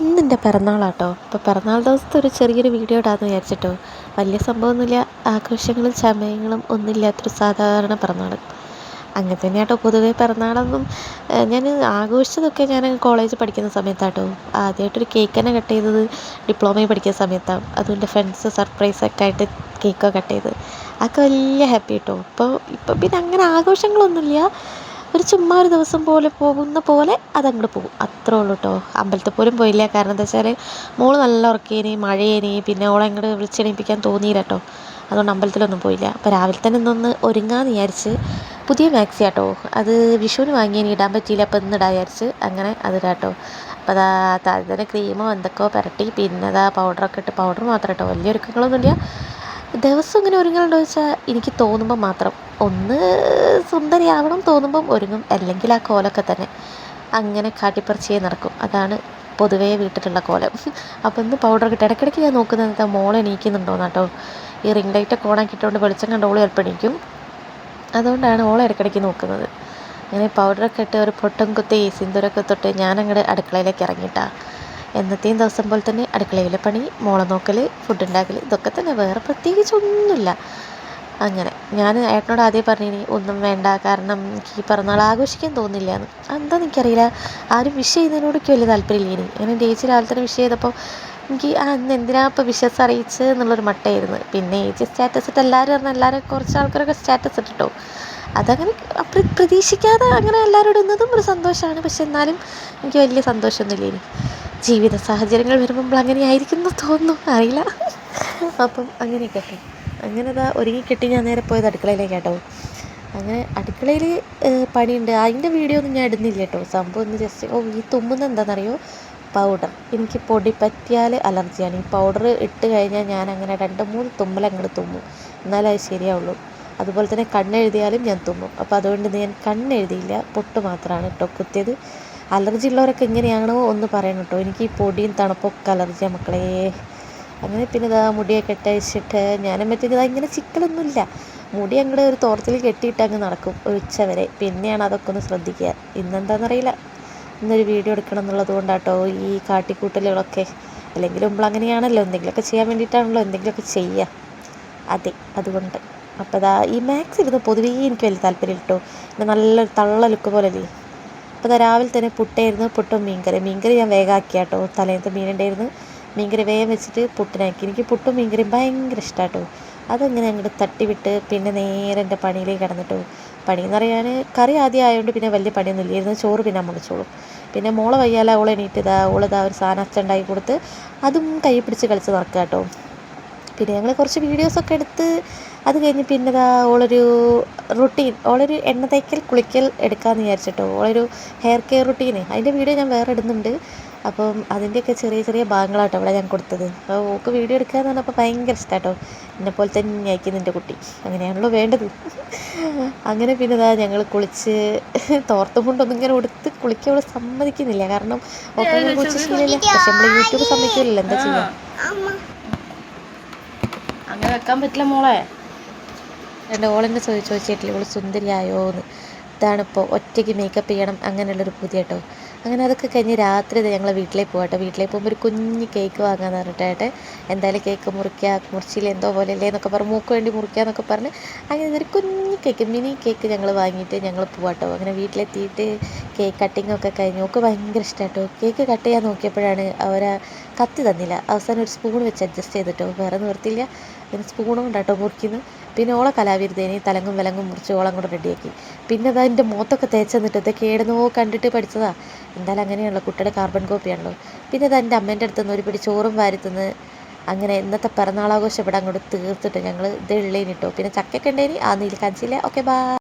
ഇന്നെൻ്റെ പിറന്നാളാട്ടോ. അപ്പോൾ പിറന്നാൾ ദിവസത്തെ ഒരു ചെറിയൊരു വീഡിയോ ഇടാമെന്ന് വിചാരിച്ചിട്ടോ. വലിയ സംഭവമൊന്നുമില്ല, ആഘോഷങ്ങളും ചമയങ്ങളും ഒന്നുമില്ലാത്തൊരു സാധാരണ പിറന്നാൾ. അങ്ങനെ തന്നെയാട്ടോ പൊതുവേ പിറന്നാളൊന്നും. ഞാൻ ആഘോഷിച്ചതൊക്കെ ഞാൻ കോളേജ് പഠിക്കുന്ന സമയത്താട്ടോ. ആദ്യമായിട്ടൊരു കേക്ക് തന്നെ കട്ട് ചെയ്തത് ഡിപ്ലോമയിൽ പഠിക്കുന്ന സമയത്താണ്. അതും എൻ്റെ ഫ്രണ്ട്സ് സർപ്രൈസൊക്കെ ആയിട്ട് കേക്കൊക്കെ കട്ട് ചെയ്ത് അതൊക്കെ വലിയ ഹാപ്പി കേട്ടോ. ഇപ്പം പിന്നെ അങ്ങനെ ആഘോഷങ്ങളൊന്നുമില്ല. ഒരു ചുമ്മാ ഒരു ദിവസം പോലെ പോകുന്ന പോലെ അതങ്ങോട്ട് പോകും, അത്രേ ഉള്ളൂ കേട്ടോ. അമ്പലത്തിൽ പോലും പോയില്ല. കാരണം എന്താ വെച്ചാൽ മോള് നല്ല ഉറക്കേനി, മഴയേനി, പിന്നെ ഓളെ അങ്ങോട്ട് വിളിച്ചെണീപ്പിക്കാൻ തോന്നിയില്ല കേട്ടോ. അതുകൊണ്ട് അമ്പലത്തിലൊന്നും പോയില്ല. അപ്പോൾ രാവിലെ തന്നെ ഇന്നൊന്ന് ഒരുങ്ങാമെന്ന് വിചാരിച്ച്. പുതിയ മാക്സി ആട്ടോ, അത് വിഷുവിന് വാങ്ങിയതിന് ഇടാൻ പറ്റിയില്ല, അപ്പോൾ ഇന്നിടാൻ വിചാരിച്ച് അങ്ങനെ അതിടാട്ടോ. അപ്പോൾ അതാ താഴെ ക്രീമോ എന്തൊക്കെയോ പുരട്ടി, പിന്നെ അതാ പൗഡറൊക്കെ ഇട്ട്, പൗഡർ മാത്രം കേട്ടോ, വലിയ ഒരുക്കങ്ങളൊന്നുമില്ല. ദിവസം ഇങ്ങനെ ഒരുങ്ങലുണ്ടോ ചോദിച്ചാൽ എനിക്ക് തോന്നുമ്പോൾ മാത്രം. ഒന്ന് സുന്ദരിയാവണം തോന്നുമ്പം ഒരുങ്ങും, അല്ലെങ്കിൽ ആ കോലമൊക്കെ തന്നെ അങ്ങനെ കാട്ടിപ്പറിച്ചേ നടക്കും. അതാണ് പൊതുവേ വീട്ടിലുള്ള കോലം. അപ്പോൾ ഇന്ന് പൗഡറൊക്കെ ഇട്ട് ഇടയ്ക്കിടയ്ക്ക് ഞാൻ നോക്കുന്നത് എന്താ മോളെ എണീക്കുന്നുണ്ടോയെന്ന് കേട്ടോ. ഈ റിംഗ് ലൈറ്റൊക്കെ ഓണാക്കിയിട്ടുകൊണ്ട് വെളിച്ചം കണ്ട് ഓൾ ചിലപ്പോൾ എണീക്കും. അതുകൊണ്ടാണ് ഓളെ ഇടയ്ക്കിടയ്ക്ക് നോക്കുന്നത്. അങ്ങനെ പൗഡറൊക്കെ ഇട്ട് ഒരു പൊട്ടും കുത്തി സിന്ദൂരൊക്കെ തൊട്ട് ഞാനങ്ങോട്ട് അടുക്കളയിലേക്ക് ഇറങ്ങിയിട്ടാ. എന്നത്തെയും ദിവസം പോലെ തന്നെ അടുക്കളയിലെ പണി, മോളെ നോക്കൽ, ഫുഡ് ഉണ്ടാക്കൽ, ഇതൊക്കെ തന്നെ, വേറെ പ്രത്യേകിച്ചൊന്നുമില്ല. അങ്ങനെ ഞാൻ ഏട്ടനോട് ആദ്യം പറഞ്ഞിനി ഒന്നും വേണ്ട, കാരണം എനിക്ക് ഈ പിറന്നാൾ ആഘോഷിക്കാൻ തോന്നില്ല എന്ന്. എന്താണെന്ന് എനിക്കറിയില്ല, ആരും വിഷ് ചെയ്യുന്നതിനോടൊക്കെ വലിയ താല്പര്യമില്ല. അങ്ങനെ ചേച്ചി രാവിലെ തന്നെ വിഷ് ചെയ്തപ്പോൾ എനിക്ക് ഇന്ന് എന്തിനാ ഇപ്പോൾ വിഷസ് അറിയിച്ച് എന്നുള്ളൊരു മട്ടായിരുന്നു. പിന്നെ ചേച്ചി സ്റ്റാറ്റസ് ഇട്ട് എല്ലാവരും കുറച്ച് ആൾക്കാരൊക്കെ സ്റ്റാറ്റസ് ഇട്ടിട്ടോ. അതങ്ങനെ പ്രതീക്ഷിക്കാതെ അങ്ങനെ എല്ലാവരും ഇടുന്നതും ഒരു സന്തോഷമാണ്. പക്ഷെ എന്നാലും എനിക്ക് വലിയ സന്തോഷമൊന്നുമില്ല. ഇനി ജീവിത സാഹചര്യങ്ങൾ വരുമ്പോൾ അങ്ങനെ ആയിരിക്കുന്നു തോന്നുന്നു, അറിയില്ല. അപ്പം അങ്ങനെയൊക്കെ കേട്ടോ. അങ്ങനെ അതാ ഒരുങ്ങിക്കെട്ടി ഞാൻ നേരെ പോയത് അടുക്കളയിലേക്ക് കേട്ടോ. അങ്ങനെ അടുക്കളയിൽ പണിയുണ്ട്, അതിൻ്റെ വീഡിയോ ഒന്നും ഞാൻ ഇടുന്നില്ല കേട്ടോ. സംഭവം ഒന്ന് ജസ്റ്റ് ഈ തുമ്മുന്നത് എന്താണെന്നറിയോ, പൗഡർ. എനിക്ക് പൊടി പറ്റിയാൽ അലർജിയാണ്. ഈ പൗഡർ ഇട്ട് കഴിഞ്ഞാൽ ഞാൻ അങ്ങനെ 2-3 തുമ്മലങ്ങോട്ട് തുമ്മും, എന്നാലേ അത് ശരിയാവുള്ളൂ. അതുപോലെ തന്നെ കണ്ണെഴുതിയാലും ഞാൻ തുമ്മും. അപ്പോൾ അതുകൊണ്ട് ഞാൻ കണ്ണെഴുതിയില്ല, പൊട്ട് മാത്രമാണ് കേട്ടോ കുത്തിയത്. അലർജി ഉള്ളവരൊക്കെ എങ്ങനെയാണോ ഒന്ന് പറയണം കേട്ടോ. എനിക്ക് ഈ പൊടിയും തണുപ്പൊക്കെ അലർജിയാണ് മക്കളേ. അങ്ങനെ പിന്നെ ഇതാ മുടിയൊക്കെ ഇട്ടഴിച്ചിട്ട് ഞാനും മറ്റേത് ഇങ്ങനെ ചിക്കലൊന്നുമില്ല, മുടി അങ്ങോട്ട് ഒരു തോർത്തിൽ കെട്ടിയിട്ട് അങ്ങ് നടക്കും ഒരു ഉച്ച വരെ. പിന്നെയാണ് അതൊക്കെ ഒന്ന് ശ്രദ്ധിക്കുക. ഇന്നെന്താണെന്നറിയില്ല, ഇന്നൊരു വീഡിയോ എടുക്കണം എന്നുള്ളത് കൊണ്ടാട്ടോ ഈ കാട്ടിക്കൂട്ടലുകളൊക്കെ. അല്ലെങ്കിൽ മുമ്പ് അങ്ങനെയാണല്ലോ, എന്തെങ്കിലുമൊക്കെ ചെയ്യാൻ വേണ്ടിയിട്ടാണല്ലോ എന്തെങ്കിലുമൊക്കെ ചെയ്യുക. അതെ, അതുകൊണ്ട്. അപ്പോൾ ഇതാ ഈ മാക്സ് ഇരുന്ന് പൊതുവേ എനിക്ക് വലിയ താല്പര്യം കേട്ടോ. പിന്നെ നല്ലൊരു തള്ള ലുക്ക് പോലെ അല്ലേ. അപ്പോൾ ഇതാ രാവിലെ തന്നെ പുട്ടായിരുന്നു, പുട്ടും മീൻകറി ഞാൻ വേഗമാക്കി കേട്ടോ. തലേന്നത്തെ മീനുണ്ടായിരുന്നു, മീൻകറി വേഗം വെച്ചിട്ട് പുട്ടിനാക്കി. എനിക്ക് പുട്ടും മീൻകറിയും ഭയങ്കര ഇഷ്ടമാണ് കേട്ടോ. അതങ്ങനെ അങ്ങോട്ട് തട്ടിവിട്ട് പിന്നെ നേരെ എൻ്റെ പണിയിലേക്ക് കിടന്നിട്ടോ. പണിയെന്ന് പറയാൻ കറി ആദ്യം ആയതുകൊണ്ട് പിന്നെ വലിയ പണിയൊന്നും ഇല്ലായിരുന്നു. ചോറ് പിന്നെ മുളിച്ചോളും. പിന്നെ മോളെ വയ്യാല ഓളെ എണീറ്റ് ഓളിതാ ഒരു സാധനം അച്ചുണ്ടാക്കി കൊടുത്ത് അതും കൈ പിടിച്ച് കളിച്ച് നടക്കുക കേട്ടോ. പിന്നെ ഞങ്ങൾ കുറച്ച് വീഡിയോസൊക്കെ എടുത്ത് അത് കഴിഞ്ഞ് പിന്നെ ഓളൊരു ഓളൊരു എണ്ണ തേക്കൽ കുളിക്കൽ എടുക്കാമെന്ന് വിചാരിച്ചിട്ടോ. ഓളൊരു ഹെയർ കെയർ റുട്ടീന്, അതിൻ്റെ വീഡിയോ ഞാൻ വേറെ ഇടുന്നുണ്ട്. അപ്പം അതിൻ്റെയൊക്കെ ചെറിയ ചെറിയ ഭാഗങ്ങളാട്ടോ അവിടെ ഞാൻ കൊടുത്തത്. അപ്പോൾ ഓൾക്ക് വീഡിയോ എടുക്കുക എന്ന് പറഞ്ഞപ്പോൾ ഭയങ്കര ഇഷ്ടമാട്ടോ. എന്നെപ്പോലെ തന്നെ അയക്കുന്നു എൻ്റെ കുട്ടി, അങ്ങനെയാണല്ലോ വേണ്ടത്. അങ്ങനെ പിന്നെ ഞങ്ങൾ കുളിച്ച് തോർത്തും കൊണ്ടൊന്നും ഇങ്ങനെ ഉടുത്ത് കുളിക്കാൻ അവൾ സമ്മതിക്കുന്നില്ല. കാരണം ഒക്കെ ഇങ്ങനെ കുളിച്ച് ശീലമില്ല. പക്ഷെ നമ്മൾ യൂട്യൂബ് സമ്മതിക്കില്ലല്ലോ, എന്താ ചെയ്യുക. അങ്ങനെ വെക്കാൻ പറ്റില്ല മോളെ. എൻ്റെ ഓളെന്നെ ചോദിച്ചിട്ടില്ല ഇവൾ സുന്ദരിയായോ എന്ന്. ഇതാണിപ്പോൾ ഒറ്റയ്ക്ക് മേക്കപ്പ് ചെയ്യണം അങ്ങനെയുള്ളൊരു പുതിയ കേട്ടോ. അങ്ങനെ അതൊക്കെ കഴിഞ്ഞ് രാത്രി ഞങ്ങൾ വീട്ടിലേക്ക് പോകാം കേട്ടോ. വീട്ടിലേക്ക് പോകുമ്പോൾ ഒരു കുഞ്ഞ് കേക്ക് വാങ്ങാമെന്ന് പറഞ്ഞിട്ടായിട്ട് എന്തായാലും കേക്ക് മുറിച്ചില്ല എന്തോ പോലെ അല്ലേ എന്നൊക്കെ പറഞ്ഞ് മൂക്ക് വേണ്ടി മുറിക്കുക എന്നൊക്കെ പറഞ്ഞ് അങ്ങനെ ഒരു കുഞ്ഞ് കേക്ക്, മിനി കേക്ക് ഞങ്ങൾ വാങ്ങിയിട്ട് ഞങ്ങൾ പോകാം കേട്ടോ. അങ്ങനെ വീട്ടിലെത്തിയിട്ട് കേക്ക് കട്ടിങ്ങൊക്കെ കഴിഞ്ഞു. ഓൾക്ക് ഭയങ്കര ഇഷ്ടമാണ് കേട്ടോ. കേക്ക് കട്ട് ചെയ്യാൻ നോക്കിയപ്പോഴാണ് അവർ കത്തി തന്നില്ല. അവസാനം ഒരു സ്പൂൺ വെച്ച് അഡ്ജസ്റ്റ് ചെയ്തിട്ടോ, വേറെ നിവർത്തിയില്ല. പിന്നെ സ്പൂണും കൊണ്ടാട്ടോ മുറിക്കുന്നു. പിന്നെ ഓളെ കലാവിരുദ്ധേനെ തലങ്ങും വിലങ്ങും മുറിച്ച് ഓളം കൂടെ റെഡിയാക്കി. പിന്നെ അതാ എൻ്റെ മുഖത്തൊക്കെ തേച്ച് തന്നിട്ട് ഇതൊക്കെ ഏടുന്നോ കണ്ടിട്ട് പഠിച്ചതാ. എന്തായാലും അങ്ങനെയാണല്ലോ, കുട്ടിയുടെ കാർബൺ കോപ്പിയാണല്ലോ. പിന്നെ അത് എൻ്റെ അമ്മേൻ്റെ അടുത്ത് നിന്ന് ഒരു പിടി ചോറും വാരിത്തുനിന്ന് അങ്ങനെ ഇന്നത്തെ പിറന്നാളാഘോഷം ഇവിടെ അങ്ങോട്ട് തീർത്തിട്ട് ഞങ്ങൾ ഇത് ഉള്ളേനിട്ടോ. പിന്നെ ചക്കയൊക്കെ ഉണ്ടേനി ആ നീല് കാണിച്ചില്ല. Okay, by.